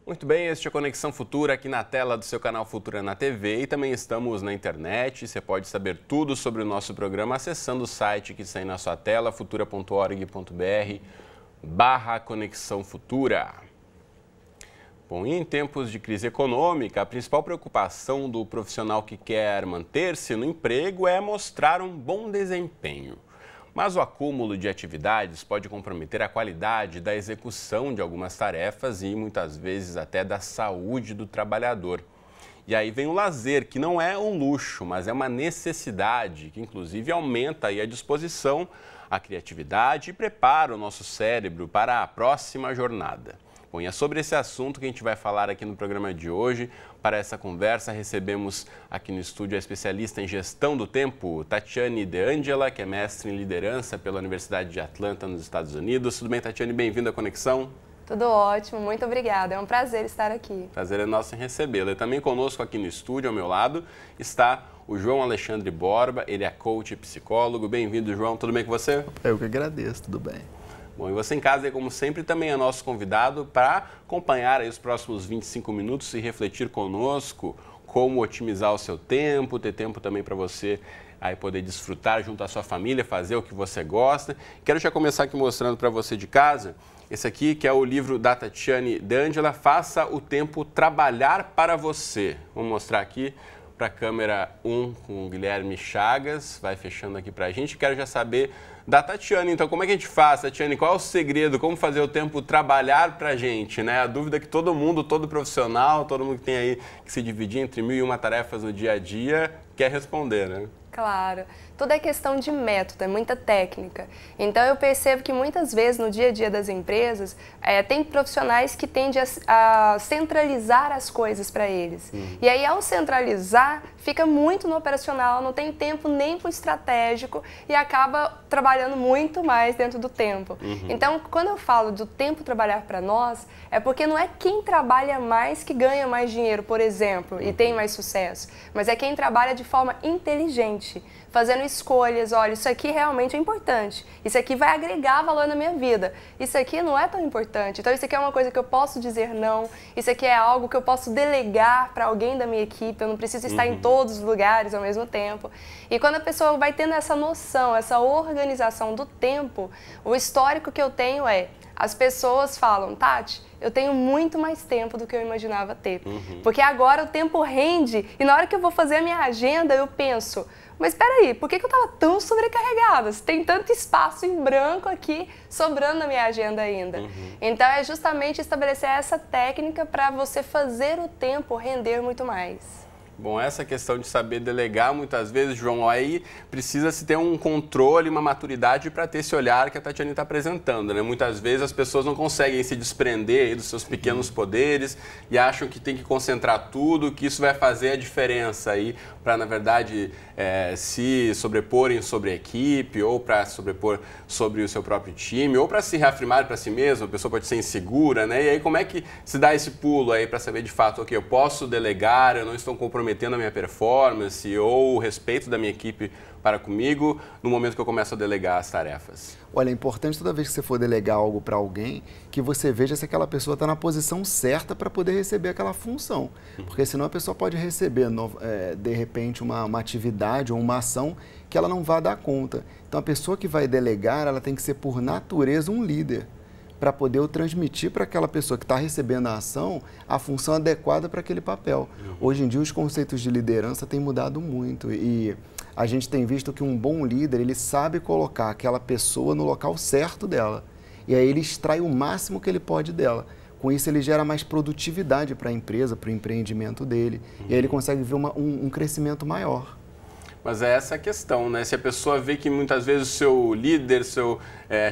Muito bem, este é a Conexão Futura aqui na tela do seu canal Futura na TV e também estamos na internet. Você pode saber tudo sobre o nosso programa acessando o site que está aí na sua tela, futura.org.br/Conexão Futura. Bom, e em tempos de crise econômica, a principal preocupação do profissional que quer manter-se no emprego é mostrar um bom desempenho. Mas o acúmulo de atividades pode comprometer a qualidade da execução de algumas tarefas e muitas vezes até da saúde do trabalhador. E aí vem o lazer, que não é um luxo, mas é uma necessidade, que inclusive aumenta aí a disposição, a criatividade e prepara o nosso cérebro para a próxima jornada. Bom, e é sobre esse assunto que a gente vai falar aqui no programa de hoje. Para essa conversa, recebemos aqui no estúdio a especialista em gestão do tempo, Tatiane De Angela, que é mestre em liderança pela Universidade de Atlanta, nos Estados Unidos. Tudo bem, Tatiane? Bem-vinda à Conexão. Tudo ótimo, muito obrigada. É um prazer estar aqui. Prazer é nosso em recebê-la. E também conosco aqui no estúdio, ao meu lado, está o João Alexandre Borba. Ele é coach e psicólogo. Bem-vindo, João. Tudo bem com você? Eu que agradeço, tudo bem. Bom, e você em casa, como sempre, também é nosso convidado para acompanhar aí os próximos 25 minutos e refletir conosco como otimizar o seu tempo, ter tempo também para você aí poder desfrutar junto à sua família, fazer o que você gosta. Quero já começar aqui mostrando para você de casa, esse aqui que é o livro da Tatiane De Angela, Faça o Tempo Trabalhar para Você. Vamos mostrar aqui para a câmera 1 com o Guilherme Chagas, vai fechando aqui para a gente. Quero já saber da Tatiane, então, como é que a gente faz, Tatiane? Qual é o segredo? Como fazer o tempo trabalhar para a gente, né? A dúvida que todo mundo, todo profissional, todo mundo que tem aí que se dividir entre 1001 tarefas no dia a dia, quer responder, né? Claro, tudo é questão de método, é muita técnica. Então eu percebo que muitas vezes no dia a dia das empresas tem profissionais que tendem a centralizar as coisas para eles. E aí ao centralizar, fica muito no operacional, não tem tempo nem para o estratégico e acaba trabalhando muito mais dentro do tempo. Então quando eu falo do tempo trabalhar para nós, é porque não é quem trabalha mais que ganha mais dinheiro, por exemplo, e tem mais sucesso, mas é quem trabalha de forma inteligente, fazendo escolhas. Olha, isso aqui realmente é importante, isso aqui vai agregar valor na minha vida, isso aqui não é tão importante, então isso aqui é uma coisa que eu posso dizer não, isso aqui é algo que eu posso delegar para alguém da minha equipe, eu não preciso estar em todos os lugares ao mesmo tempo. E quando a pessoa vai tendo essa noção, essa organização do tempo, o histórico que eu tenho as pessoas falam, Tati, eu tenho muito mais tempo do que eu imaginava ter, porque agora o tempo rende e na hora que eu vou fazer a minha agenda eu penso, mas espera aí, por que eu estava tão sobrecarregada? Tem tanto espaço em branco aqui sobrando na minha agenda ainda. Então é justamente estabelecer essa técnica para você fazer o tempo render muito mais. Bom, essa questão de saber delegar, muitas vezes, João, aí precisa se ter um controle, uma maturidade para ter esse olhar que a Tatiane está apresentando, né? Muitas vezes as pessoas não conseguem se desprender aí dos seus pequenos poderes e acham que tem que concentrar tudo, que isso vai fazer a diferença aí para, na verdade, se sobreporem sobre a equipe ou para sobrepor sobre o seu próprio time ou para se reafirmar para si mesmo. A pessoa pode ser insegura, né? E aí como é que se dá esse pulo aí para saber de fato, ok, eu posso delegar, eu não estou comprometendo a minha performance ou o respeito da minha equipe para comigo no momento que eu começo a delegar as tarefas? Olha, é importante toda vez que você for delegar algo para alguém, que você veja se aquela pessoa está na posição certa para poder receber aquela função. Porque senão a pessoa pode receber, de repente, uma atividade ou uma ação que ela não vai dar conta. Então a pessoa que vai delegar, ela tem que ser por natureza um líder, para poder transmitir para aquela pessoa que está recebendo a ação a função adequada para aquele papel. Hoje em dia os conceitos de liderança têm mudado muito e a gente tem visto que um bom líder, ele sabe colocar aquela pessoa no local certo dela e aí ele extrai o máximo que ele pode dela. Com isso ele gera mais produtividade para a empresa, para o empreendimento dele e aí ele consegue ver um crescimento maior. Mas é essa a questão, né? Se a pessoa vê que muitas vezes o seu líder, seu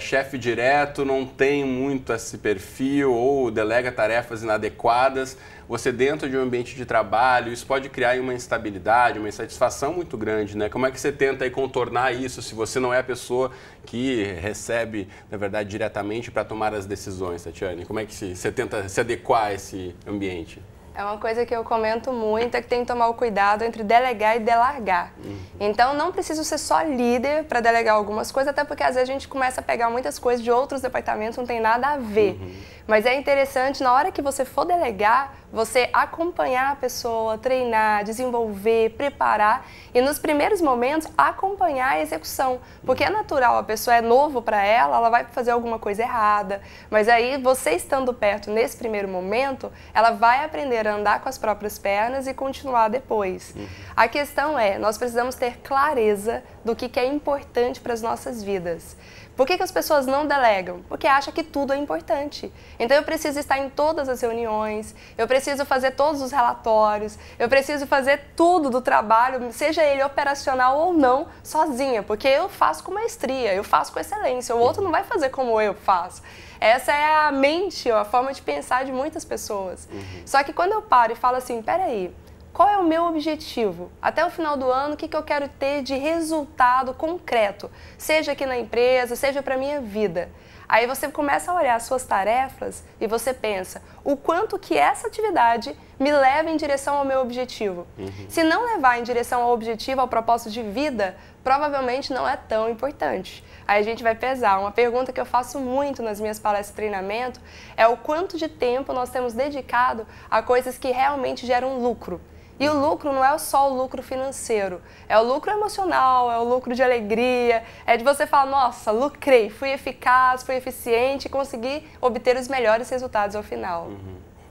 chefe direto não tem muito esse perfil ou delega tarefas inadequadas, você dentro de um ambiente de trabalho, isso pode criar uma instabilidade, uma insatisfação muito grande, né? Como é que você tenta aí contornar isso se você não é a pessoa que recebe, na verdade, diretamente para tomar as decisões, Tatiane? Como é que você tenta se adequar a esse ambiente? É uma coisa que eu comento muito, é que tem que tomar o cuidado entre delegar e delargar. Então, não preciso ser só líder para delegar algumas coisas, até porque às vezes a gente começa a pegar muitas coisas de outros departamentos, não tem nada a ver. Mas é interessante, na hora que você for delegar, você acompanhar a pessoa, treinar, desenvolver, preparar e nos primeiros momentos acompanhar a execução. Porque é natural, a pessoa é novo para ela vai fazer alguma coisa errada, mas aí você estando perto nesse primeiro momento, ela vai aprender a andar com as próprias pernas e continuar depois. A questão é, nós precisamos ter clareza do que é importante para as nossas vidas. Por que as pessoas não delegam? Porque acham que tudo é importante. Então eu preciso estar em todas as reuniões, eu preciso fazer todos os relatórios, eu preciso fazer tudo do trabalho, seja ele operacional ou não, sozinha, porque eu faço com maestria, eu faço com excelência, o outro não vai fazer como eu faço. Essa é a mente, a forma de pensar de muitas pessoas. Só que quando eu paro e falo assim, peraí, qual é o meu objetivo? Até o final do ano, o que eu quero ter de resultado concreto? Seja aqui na empresa, seja para a minha vida. Aí você começa a olhar as suas tarefas e você pensa, o quanto que essa atividade me leva em direção ao meu objetivo. Se não levar em direção ao objetivo, ao propósito de vida, provavelmente não é tão importante. Aí a gente vai pesar. Uma pergunta que eu faço muito nas minhas palestras de treinamento é o quanto de tempo nós temos dedicado a coisas que realmente geram lucro. E o lucro não é só o lucro financeiro, é o lucro emocional, é o lucro de alegria, é de você falar, nossa, lucrei, fui eficaz, fui eficiente e consegui obter os melhores resultados ao final.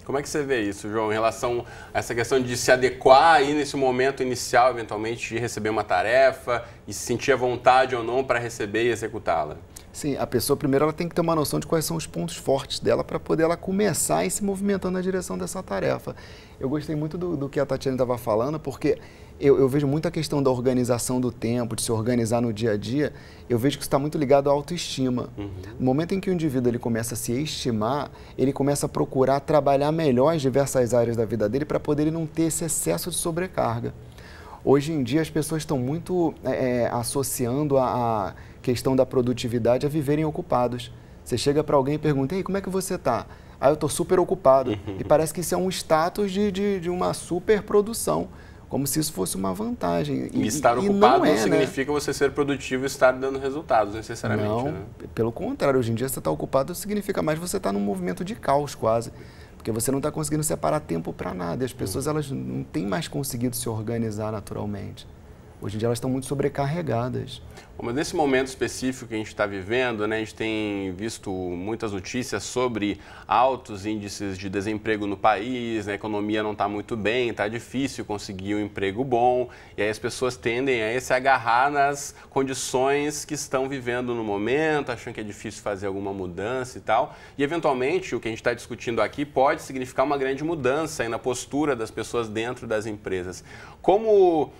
Como é que você vê isso, João, em relação a essa questão de se adequar aí nesse momento inicial, eventualmente, de receber uma tarefa e se sentir à vontade ou não para receber e executá-la? Sim, a pessoa primeiro ela tem que ter uma noção de quais são os pontos fortes dela para poder ela começar a ir se movimentando na direção dessa tarefa. Eu gostei muito do que a Tatiana estava falando, porque eu vejo muito a questão da organização do tempo, de se organizar no dia a dia, eu vejo que isso está muito ligado à autoestima. No momento em que o indivíduo ele começa a se estimar, ele começa a procurar trabalhar melhor as diversas áreas da vida dele para poder ele não ter esse excesso de sobrecarga. Hoje em dia as pessoas estão muito associando a questão da produtividade a viverem ocupados. Você chega para alguém e pergunta, ei, como é que você está? Ah, eu estou super ocupado. E parece que isso é um status de uma super produção, como se isso fosse uma vantagem. E estar ocupado não significa você ser produtivo e estar dando resultados, necessariamente. Não, né? Pelo contrário, hoje em dia você está ocupado significa mais você estar num movimento de caos quase. Porque você não está conseguindo separar tempo para nada. E as pessoas elas não têm mais conseguido se organizar naturalmente. Hoje em dia elas estão muito sobrecarregadas. Bom, mas nesse momento específico que a gente está vivendo, né, a gente tem visto muitas notícias sobre altos índices de desemprego no país, a economia não está muito bem, está difícil conseguir um emprego bom, e aí as pessoas tendem a se agarrar nas condições que estão vivendo no momento, achando que é difícil fazer alguma mudança e tal. E eventualmente o que a gente está discutindo aqui pode significar uma grande mudança aí na postura das pessoas dentro das empresas. Como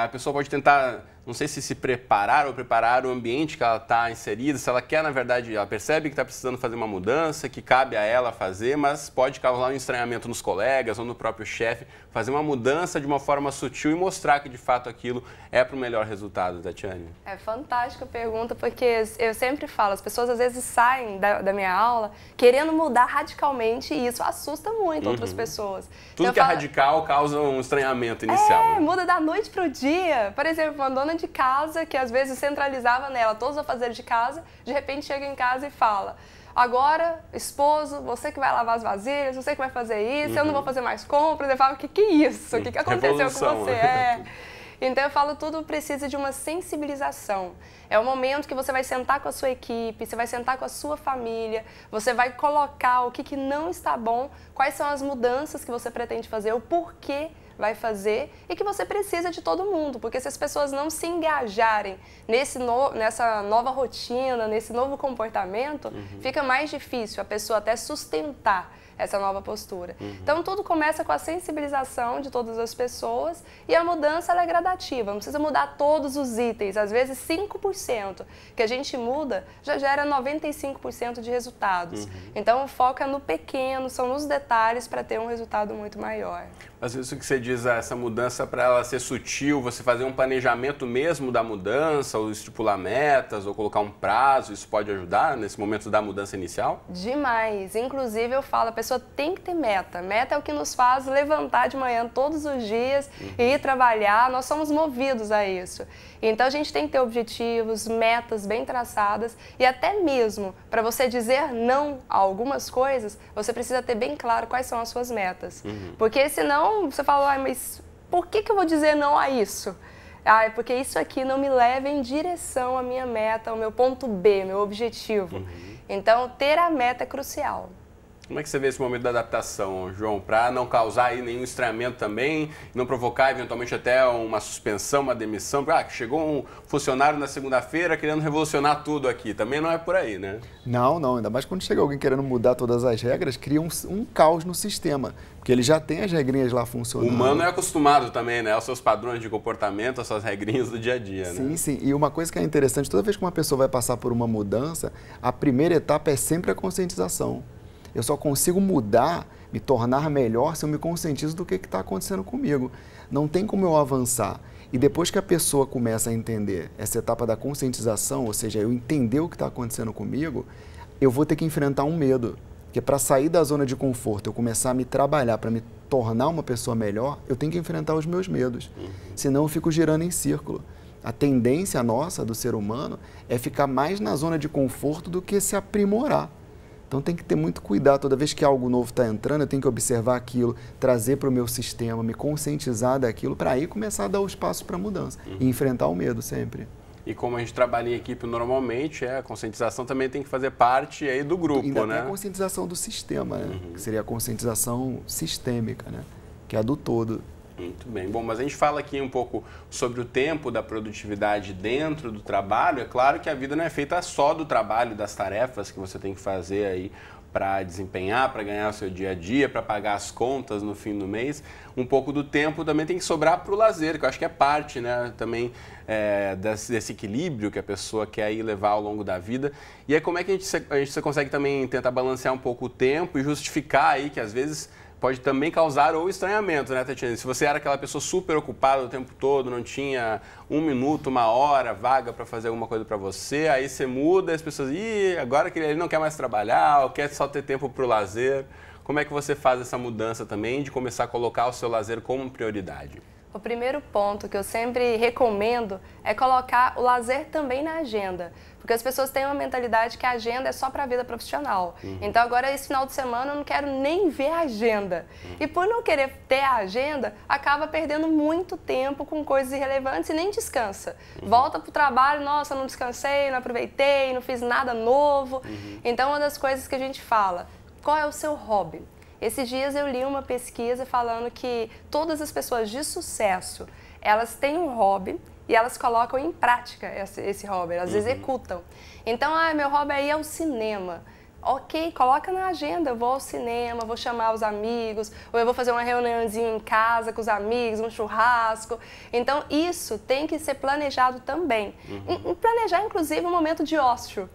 a pessoa pode tentar, não sei se preparar ou preparar o ambiente que ela está inserida, se ela quer, na verdade, ela percebe que está precisando fazer uma mudança, que cabe a ela fazer, mas pode causar um estranhamento nos colegas ou no próprio chefe, fazer uma mudança de uma forma sutil e mostrar que, de fato, aquilo é para o melhor resultado, Tatiane. É fantástica a pergunta, porque eu sempre falo, as pessoas às vezes saem da minha aula querendo mudar radicalmente e isso assusta muito outras pessoas. Tudo que é radical causa um estranhamento inicial. Muda da noite para o dia. Por exemplo, uma dona de casa que às vezes centralizava nela todos os afazeres de casa, de repente chega em casa e fala, agora, esposo, você que vai lavar as vasilhas, você que vai fazer isso, eu não vou fazer mais compras. Eu falo, que é isso? O que aconteceu Revolução. com você? Então eu falo, tudo precisa de uma sensibilização. É o momento que você vai sentar com a sua equipe, você vai sentar com a sua família, você vai colocar o que não está bom, quais são as mudanças que você pretende fazer, o porquê vai fazer e que você precisa de todo mundo, porque se as pessoas não se engajarem nessa nova rotina, nesse novo comportamento, fica mais difícil a pessoa até sustentar essa nova postura. Então, tudo começa com a sensibilização de todas as pessoas e a mudança ela é gradativa, não precisa mudar todos os itens, às vezes 5% que a gente muda já gera 95% de resultados. Então, o foco é no pequeno, são nos detalhes para ter um resultado muito maior. Mas isso que você diz essa mudança, para ela ser sutil, você fazer um planejamento mesmo da mudança, ou estipular metas, ou colocar um prazo, isso pode ajudar nesse momento da mudança inicial? Demais. Inclusive, eu falo, a pessoa tem que ter meta. Meta é o que nos faz levantar de manhã todos os dias e ir trabalhar. Nós somos movidos a isso. Então, a gente tem que ter objetivos, metas bem traçadas e até mesmo para você dizer não a algumas coisas, você precisa ter bem claro quais são as suas metas. Porque senão você fala, mas por que eu vou dizer não a isso? É porque isso aqui não me leva em direção à minha meta, ao meu ponto B, meu objetivo. Então, ter a meta é crucial. Como é que você vê esse momento da adaptação, João, para não causar aí nenhum estranhamento também, não provocar eventualmente até uma suspensão, uma demissão? Chegou um funcionário na segunda-feira querendo revolucionar tudo aqui, também não é por aí, né? Não, ainda mais quando chega alguém querendo mudar todas as regras, cria um caos no sistema, porque ele já tem as regrinhas lá funcionando. O humano é acostumado também, né, aos seus padrões de comportamento, às suas regrinhas do dia a dia, né? Sim, sim, e uma coisa que é interessante, toda vez que uma pessoa vai passar por uma mudança, a primeira etapa é sempre a conscientização. Eu só consigo mudar, me tornar melhor se eu me conscientizo do que está acontecendo comigo. Não tem como eu avançar. E depois que a pessoa começa a entender essa etapa da conscientização, ou seja, eu entender o que está acontecendo comigo, eu vou ter que enfrentar um medo. Porque para sair da zona de conforto, eu começar a me trabalhar, para me tornar uma pessoa melhor, eu tenho que enfrentar os meus medos. Senão eu fico girando em círculo. A tendência nossa, do ser humano, é ficar mais na zona de conforto do que se aprimorar. Então tem que ter muito cuidado, toda vez que algo novo está entrando, eu tenho que observar aquilo, trazer para o meu sistema, me conscientizar daquilo, para aí começar a dar os passos para a mudança e enfrentar o medo sempre. E como a gente trabalha em equipe normalmente, a conscientização também tem que fazer parte aí do grupo, ainda né? tem a conscientização do sistema, né? Que seria a conscientização sistêmica, né? Que é a do todo. Muito bem. Bom, mas a gente fala aqui um pouco sobre o tempo da produtividade dentro do trabalho. É claro que a vida não é feita só do trabalho, das tarefas que você tem que fazer aí para desempenhar, para ganhar o seu dia a dia, para pagar as contas no fim do mês. Um pouco do tempo também tem que sobrar para o lazer, que eu acho que é parte, né, também desse equilíbrio que a pessoa quer aí levar ao longo da vida. E aí como é que a gente consegue também tentar balancear um pouco o tempo e justificar aí que às vezes pode também causar ou estranhamento, né, Tatiana? Se você era aquela pessoa super ocupada o tempo todo, não tinha um minuto, uma hora vaga para fazer alguma coisa para você, aí você muda e as pessoas, agora que ele não quer mais trabalhar, ou quer só ter tempo para o lazer. Como é que você faz essa mudança também de começar a colocar o seu lazer como prioridade? O primeiro ponto que eu sempre recomendo é colocar o lazer também na agenda. Porque as pessoas têm uma mentalidade que a agenda é só para a vida profissional. Então agora esse final de semana eu não quero nem ver a agenda. E por não querer ter a agenda, acaba perdendo muito tempo com coisas irrelevantes e nem descansa. Volta para o trabalho, nossa, não descansei, não aproveitei, não fiz nada novo. Então uma das coisas que a gente fala, qual é o seu hobby? Esses dias eu li uma pesquisa falando que todas as pessoas de sucesso, elas têm um hobby e elas colocam em prática esse hobby, elas executam. Então, meu hobby aí é o cinema. Ok, coloca na agenda, eu vou ao cinema, vou chamar os amigos, ou eu vou fazer uma reuniãozinha em casa com os amigos, um churrasco. Então, isso tem que ser planejado também. Planejar, inclusive, um momento de ócio.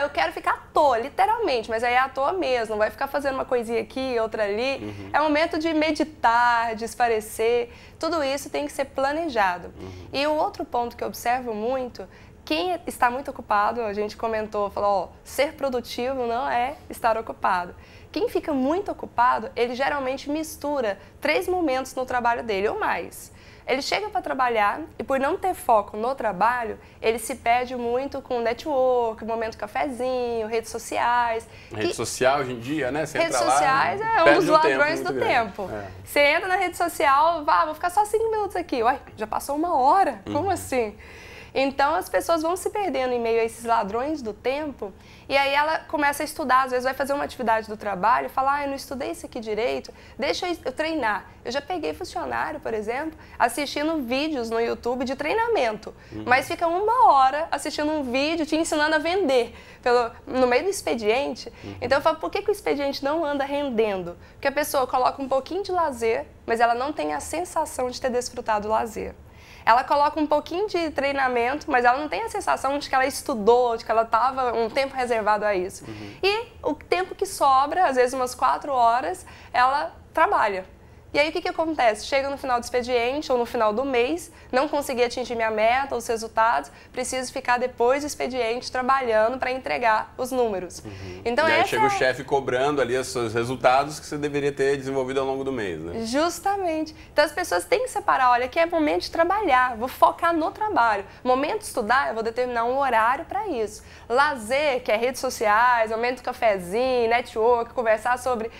Eu quero ficar à toa, literalmente, mas aí é à toa mesmo, não vai ficar fazendo uma coisinha aqui, outra ali. É momento de meditar, de esparecer, tudo isso tem que ser planejado. E o outro ponto que eu observo muito, quem está muito ocupado, a gente comentou, falou, ser produtivo não é estar ocupado. Quem fica muito ocupado, ele geralmente mistura 3 momentos no trabalho dele ou mais. Ele chega para trabalhar e por não ter foco no trabalho, ele se perde muito com network, momento cafezinho, redes sociais. Rede social hoje em dia, né? Você redes entra sociais lá, é um dos ladrões do grande. tempo. Você entra na rede social, vou ficar só 5 minutos aqui. Uai, já passou 1 hora? Como assim? Então, as pessoas vão se perdendo em meio a esses ladrões do tempo e aí ela começa a estudar, às vezes vai fazer uma atividade do trabalho e fala, eu não estudei isso aqui direito, deixa eu treinar. Eu já peguei funcionário, por exemplo, assistindo vídeos no YouTube de treinamento, mas fica 1 hora assistindo um vídeo te ensinando a vender no meio do expediente. Então, eu falo, por que o expediente não anda rendendo? Porque a pessoa coloca um pouquinho de lazer, mas ela não tem a sensação de ter desfrutado do lazer. Ela coloca um pouquinho de treinamento, mas ela não tem a sensação de que ela estudou, de que ela estava um tempo reservado a isso. E o tempo que sobra, às vezes umas 4 horas, ela trabalha. E aí o que acontece? Chega no final do expediente ou no final do mês, não consegui atingir minha meta, os resultados, preciso ficar depois do expediente trabalhando para entregar os números. Então, e aí chega o chefe cobrando ali os seus resultados que você deveria ter desenvolvido ao longo do mês, né? Justamente. Então as pessoas têm que separar, olha, aqui é momento de trabalhar, vou focar no trabalho. Momento de estudar, eu vou determinar um horário para isso. Lazer, que é redes sociais, momento de cafezinho, network, conversar sobre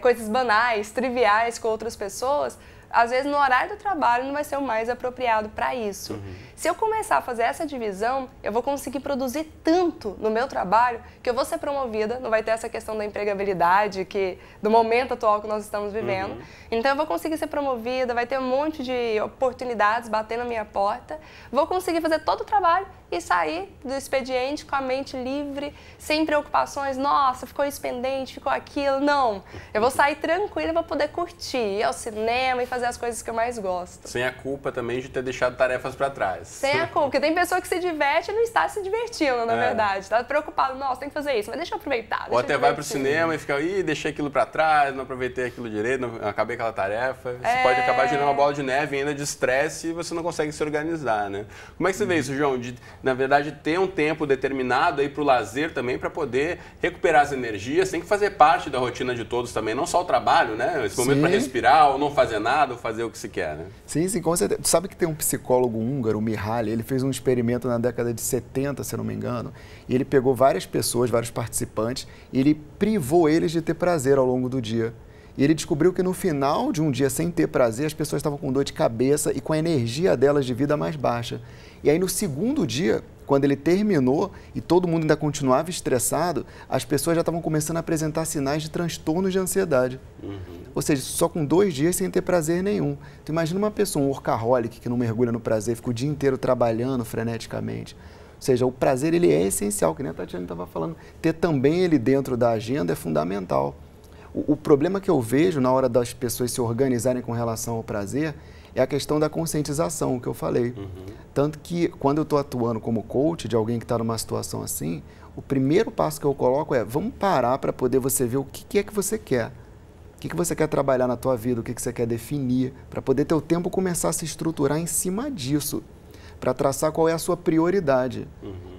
coisas banais, triviais com outras pessoas, às vezes no horário do trabalho não vai ser o mais apropriado para isso. Se eu começar a fazer essa divisão, eu vou conseguir produzir tanto no meu trabalho que eu vou ser promovida, não vai ter essa questão da empregabilidade do momento atual que nós estamos vivendo. Então eu vou conseguir ser promovida, vai ter um monte de oportunidades batendo na minha porta, vou conseguir fazer todo o trabalho e sair do expediente com a mente livre, sem preocupações, nossa, ficou isso pendente, ficou aquilo, não. Eu vou sair tranquila para poder curtir, ir ao cinema e fazer as coisas que eu mais gosto. Sem a culpa também de ter deixado tarefas para trás. Sem a culpa, porque tem pessoa que se diverte e não está se divertindo, na verdade. Está preocupado, nossa, tem que fazer isso, mas deixa eu aproveitar. Ou até vai para o cinema e fica, deixei aquilo para trás, não aproveitei aquilo direito, não acabei aquela tarefa. Você pode acabar gerando uma bola de neve ainda de estresse e você não consegue se organizar, né? Como é que você vê isso, João? De, na verdade, ter um tempo determinado aí para o lazer também, para poder recuperar as energias, tem que fazer parte da rotina de todos também, não só o trabalho, né? Esse momento para respirar, ou não fazer nada, ou fazer o que se quer, né? Sim, com certeza. Tu sabe que tem um psicólogo húngaro, o Mihaly, ele fez um experimento na década de 70, se não me engano, e ele pegou várias pessoas, vários participantes, e ele privou eles de ter prazer ao longo do dia. E ele descobriu que no final de um dia sem ter prazer, as pessoas estavam com dor de cabeça e com a energia delas de vida mais baixa. E aí no segundo dia, quando ele terminou e todo mundo ainda continuava estressado, as pessoas já estavam começando a apresentar sinais de transtornos de ansiedade. Ou seja, só com 2 dias sem ter prazer nenhum. Tu imagina uma pessoa, um workaholic, que não mergulha no prazer, fica o dia inteiro trabalhando freneticamente. Ou seja, o prazer ele é essencial, que nem a Tatiana estava falando. Ter também ele dentro da agenda é fundamental. O problema que eu vejo na hora das pessoas se organizarem com relação ao prazer é a questão da conscientização, que eu falei. Tanto que, quando eu estou atuando como coach de alguém que está numa situação assim, o primeiro passo que eu coloco é, vamos parar para poder você ver o que é que você quer. O que você quer trabalhar na tua vida, o que você quer definir, para poder ter o tempo começar a se estruturar em cima disso, para traçar qual é a sua prioridade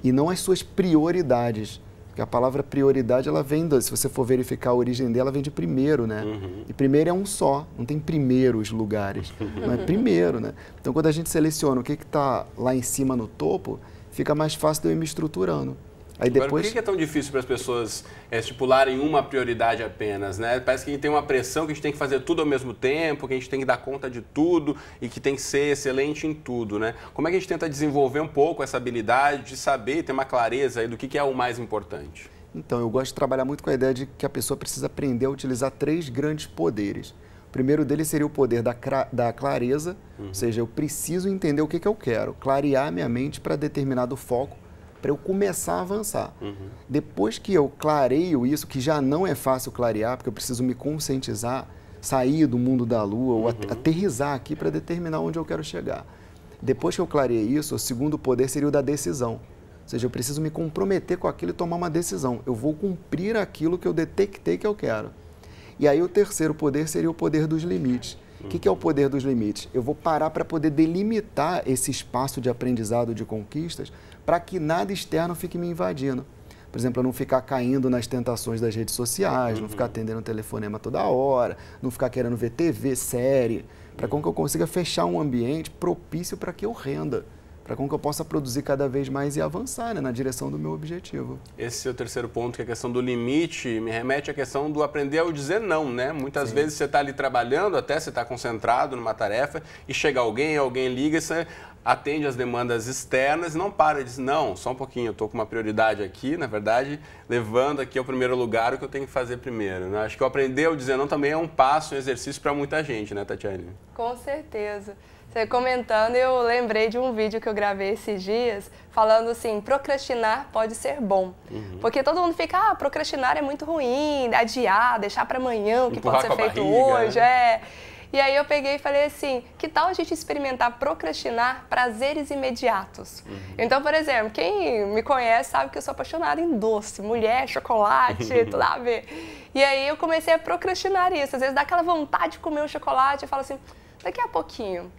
e não as suas prioridades. Porque a palavra prioridade, ela vem, se você for verificar a origem dela, vem de primeiro, né? E primeiro é um só, não tem primeiros lugares, não é primeiro, né? Então, quando a gente seleciona o que está lá em cima no topo, fica mais fácil de eu ir me estruturando. Aí depois... Agora, por que é tão difícil para as pessoas estipularem uma prioridade apenas, né? Parece que a gente tem uma pressão que a gente tem que fazer tudo ao mesmo tempo, que a gente tem que dar conta de tudo e que tem que ser excelente em tudo, né? Como é que a gente tenta desenvolver um pouco essa habilidade de saber, ter uma clareza aí do que é o mais importante? Então, eu gosto de trabalhar muito com a ideia de que a pessoa precisa aprender a utilizar 3 grandes poderes. O primeiro deles seria o poder da clareza, ou seja, eu preciso entender o que eu quero, clarear minha mente para determinado foco, para eu começar a avançar. Depois que eu clareio isso, que já não é fácil clarear, porque eu preciso me conscientizar, sair do mundo da lua, ou aterrissar aqui para determinar onde eu quero chegar. Depois que eu clarei isso, o segundo poder seria o da decisão. Ou seja, eu preciso me comprometer com aquilo e tomar uma decisão. Eu vou cumprir aquilo que eu detectei que eu quero. E aí o terceiro poder seria o poder dos limites. O que é o poder dos limites? Eu vou parar para poder delimitar esse espaço de aprendizado, de conquistas, para que nada externo fique me invadindo. Por exemplo, eu não ficar caindo nas tentações das redes sociais, não ficar atendendo telefonema toda hora, não ficar querendo ver TV, série, para que eu consiga fechar um ambiente propício para que eu renda, para que eu possa produzir cada vez mais e avançar, né, na direção do meu objetivo. Esse é o terceiro ponto, que é a questão do limite, me remete à questão do aprender a dizer não, né? Muitas vezes você está ali trabalhando, até você está concentrado numa tarefa, e chega alguém liga, você atende as demandas externas e não para e diz, não, só um pouquinho, eu estou com uma prioridade aqui, na verdade, levando aqui ao primeiro lugar o que eu tenho que fazer primeiro, né? Acho que o aprender a dizer não também é um passo, um exercício para muita gente, né, Tatiane? Com certeza. Você comentando, eu lembrei de um vídeo que eu gravei esses dias, falando assim, procrastinar pode ser bom. Porque todo mundo fica, procrastinar é muito ruim, adiar, deixar para amanhã o que pode ser feito hoje. E aí eu peguei e falei assim, que tal a gente experimentar procrastinar prazeres imediatos? Então, por exemplo, quem me conhece sabe que eu sou apaixonada em doce, mulher, chocolate, tudo a ver. E aí eu comecei a procrastinar isso. Às vezes dá aquela vontade de comer um chocolate e falo assim, daqui a pouquinho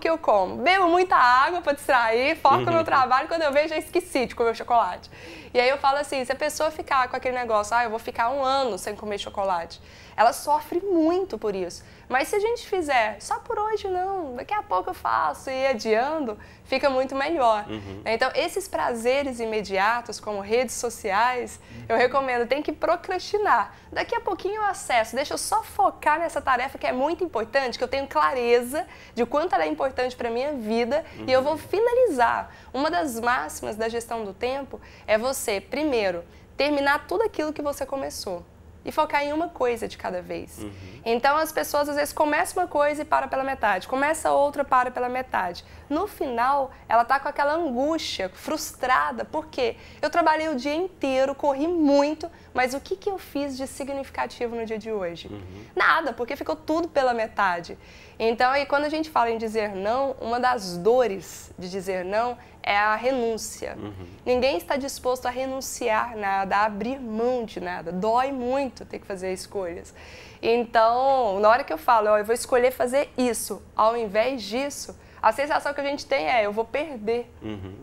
eu como. Bebo muita água para distrair, foco no trabalho, quando eu vejo já esqueci de comer o chocolate. E aí eu falo assim, se a pessoa ficar com aquele negócio, eu vou ficar 1 ano sem comer chocolate, ela sofre muito por isso. Mas se a gente fizer, só por hoje não, daqui a pouco eu faço e ir adiando, fica muito melhor. Então, esses prazeres imediatos, como redes sociais, eu recomendo, tem que procrastinar. Daqui a pouquinho eu acesso, deixa eu só focar nessa tarefa que é muito importante, que eu tenho clareza de quanto ela é importante para a minha vida e eu vou finalizar. Uma das máximas da gestão do tempo é você, primeiro, terminar tudo aquilo que você começou. E focar em uma coisa de cada vez. Então, as pessoas, às vezes, começam uma coisa e param pela metade. Começa outra, para pela metade. No final, ela está com aquela angústia, frustrada. Por quê? Eu trabalhei o dia inteiro, corri muito, mas o que eu fiz de significativo no dia de hoje? Nada, porque ficou tudo pela metade. Então, aí, quando a gente fala em dizer não, uma das dores de dizer não é a renúncia. Ninguém está disposto a renunciar nada, a abrir mão de nada. Dói muito ter que fazer escolhas. Então, na hora que eu falo, eu vou escolher fazer isso, ao invés disso, a sensação que a gente tem é, eu vou perder.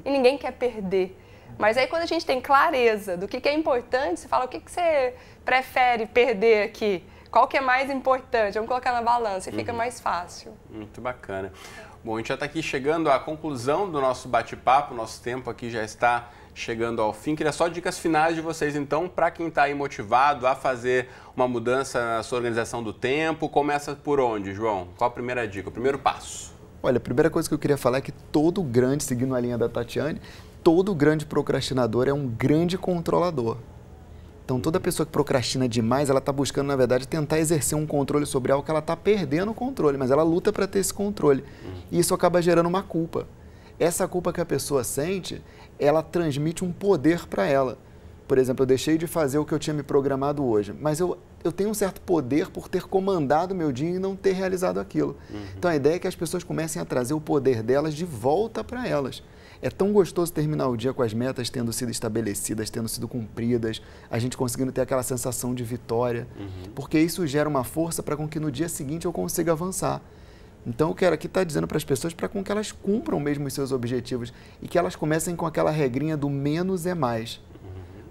E ninguém quer perder. Mas aí quando a gente tem clareza do que é importante, você fala, o que você prefere perder aqui? Qual que é mais importante? Vamos colocar na balança e fica mais fácil. Muito bacana. Bom, a gente já está aqui chegando à conclusão do nosso bate-papo, nosso tempo aqui já está chegando ao fim. Queria só dicas finais de vocês, então, para quem está aí motivado a fazer uma mudança na sua organização do tempo. Começa por onde, João? Qual a primeira dica, o primeiro passo? Olha, a primeira coisa que eu queria falar é que todo grande, seguindo a linha da Tatiane, todo grande procrastinador é um grande controlador. Então, toda pessoa que procrastina demais, ela está buscando, na verdade, tentar exercer um controle sobre algo que ela está perdendo o controle, mas ela luta para ter esse controle. E isso acaba gerando uma culpa. Essa culpa que a pessoa sente, ela transmite um poder para ela. Por exemplo, eu deixei de fazer o que eu tinha me programado hoje, mas eu tenho um certo poder por ter comandado o meu dia e não ter realizado aquilo. Então, a ideia é que as pessoas comecem a trazer o poder delas de volta para elas. É tão gostoso terminar o dia com as metas tendo sido estabelecidas, tendo sido cumpridas, a gente conseguindo ter aquela sensação de vitória, porque isso gera uma força para com que no dia seguinte eu consiga avançar. Então eu quero aqui estar dizendo para as pessoas para com que elas cumpram mesmo os seus objetivos e que elas comecem com aquela regrinha do menos é mais.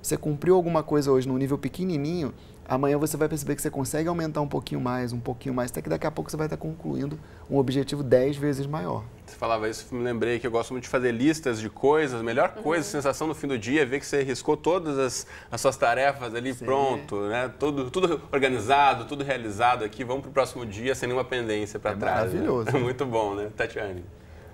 Você cumpriu alguma coisa hoje num nível pequenininho, amanhã você vai perceber que você consegue aumentar um pouquinho mais, até que daqui a pouco você vai estar concluindo um objetivo 10 vezes maior. Você falava isso, me lembrei que eu gosto muito de fazer listas de coisas. A melhor coisa, a sensação no fim do dia é ver que você riscou todas as suas tarefas ali, pronto, né? Tudo organizado, tudo realizado aqui. Vamos para o próximo dia sem nenhuma pendência para trás. Maravilhoso. Né? Muito bom, né, Tatiane?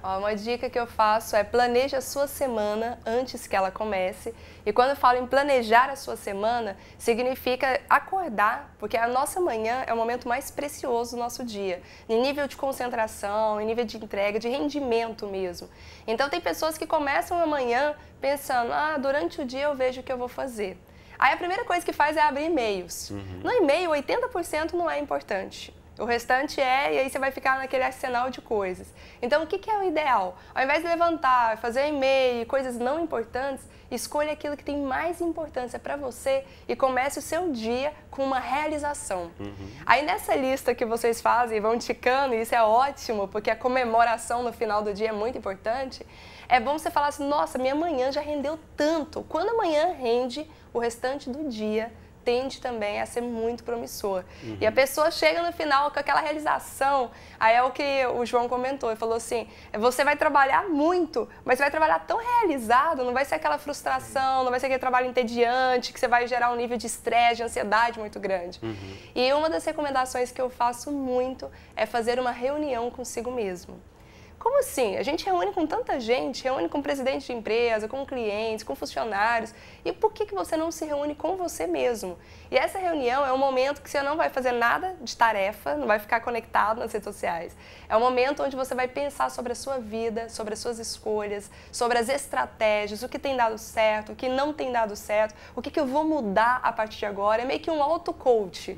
Uma dica que eu faço é planeje a sua semana antes que ela comece. E quando eu falo em planejar a sua semana, significa acordar, porque a nossa manhã é o momento mais precioso do nosso dia, em nível de concentração, em nível de entrega, de rendimento mesmo. Então tem pessoas que começam a manhã pensando, durante o dia eu vejo o que eu vou fazer. Aí a primeira coisa que faz é abrir e-mails. No e-mail, 80% não é importante. O restante e aí você vai ficar naquele arsenal de coisas. Então, o que é o ideal? Ao invés de levantar, fazer e-mail, coisas não importantes, escolha aquilo que tem mais importância para você e comece o seu dia com uma realização. Aí, nessa lista que vocês fazem, vão ticando, e isso é ótimo, porque a comemoração no final do dia é muito importante, é bom você falar assim, nossa, minha manhã já rendeu tanto. Quando a manhã rende, o restante do dia tende também a ser muito promissor. E a pessoa chega no final com aquela realização, aí é o que o João comentou, ele falou assim, você vai trabalhar muito, mas você vai trabalhar tão realizado, não vai ser aquela frustração, não vai ser aquele trabalho entediante, que você vai gerar um nível de estresse, de ansiedade muito grande. E uma das recomendações que eu faço muito é fazer uma reunião consigo mesmo. Como assim? A gente reúne com tanta gente, reúne com presidente de empresa, com clientes, com funcionários. E por que você não se reúne com você mesmo? E essa reunião é um momento que você não vai fazer nada de tarefa, não vai ficar conectado nas redes sociais. É um momento onde você vai pensar sobre a sua vida, sobre as suas escolhas, sobre as estratégias, o que tem dado certo, o que não tem dado certo, o que eu vou mudar a partir de agora. É meio que um auto-coach.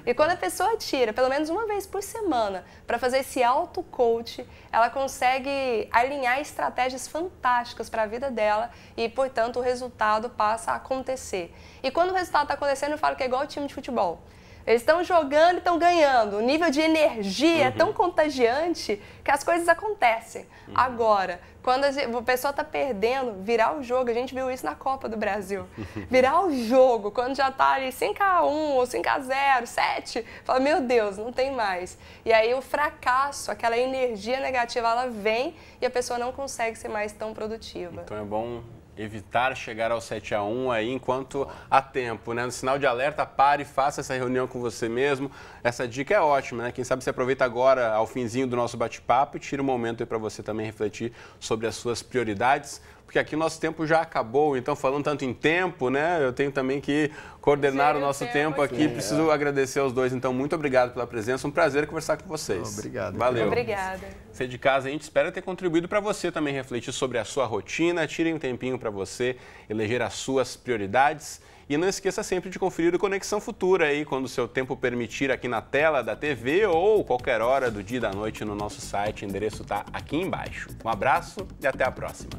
E quando a pessoa tira, pelo menos uma vez por semana, para fazer esse auto-coach, ela consegue alinhar estratégias fantásticas para a vida dela e, portanto, o resultado passa a acontecer. E quando o resultado está acontecendo, eu falo que é igual o time de futebol. Eles estão jogando e estão ganhando. O nível de energia é tão contagiante que as coisas acontecem. Agora, quando a pessoa está perdendo, virar o jogo, a gente viu isso na Copa do Brasil. Virar o jogo, quando já está ali 5-1 ou 5-0, 7, fala, meu Deus, não tem mais. E aí o fracasso, aquela energia negativa, ela vem e a pessoa não consegue ser mais tão produtiva. Então é bom evitar chegar ao 7-1 aí enquanto há tempo, né? No sinal de alerta, pare e faça essa reunião com você mesmo. Essa dica é ótima, né? Quem sabe você aproveita agora, ao finzinho do nosso bate-papo, e tira um momento aí para você também refletir sobre as suas prioridades, porque aqui o nosso tempo já acabou. Então, falando tanto em tempo, né? Eu tenho também que coordenar o nosso tempo aqui. Preciso agradecer aos dois. Então, muito obrigado pela presença. Um prazer conversar com vocês. Obrigado. Valeu. Obrigada. Você de casa, a gente espera ter contribuído para você também refletir sobre a sua rotina. Tire um tempinho para você eleger as suas prioridades. E não esqueça sempre de conferir o Conexão Futura aí, quando o seu tempo permitir, aqui na tela da TV ou qualquer hora do dia e da noite no nosso site. O endereço está aqui embaixo. Um abraço e até a próxima.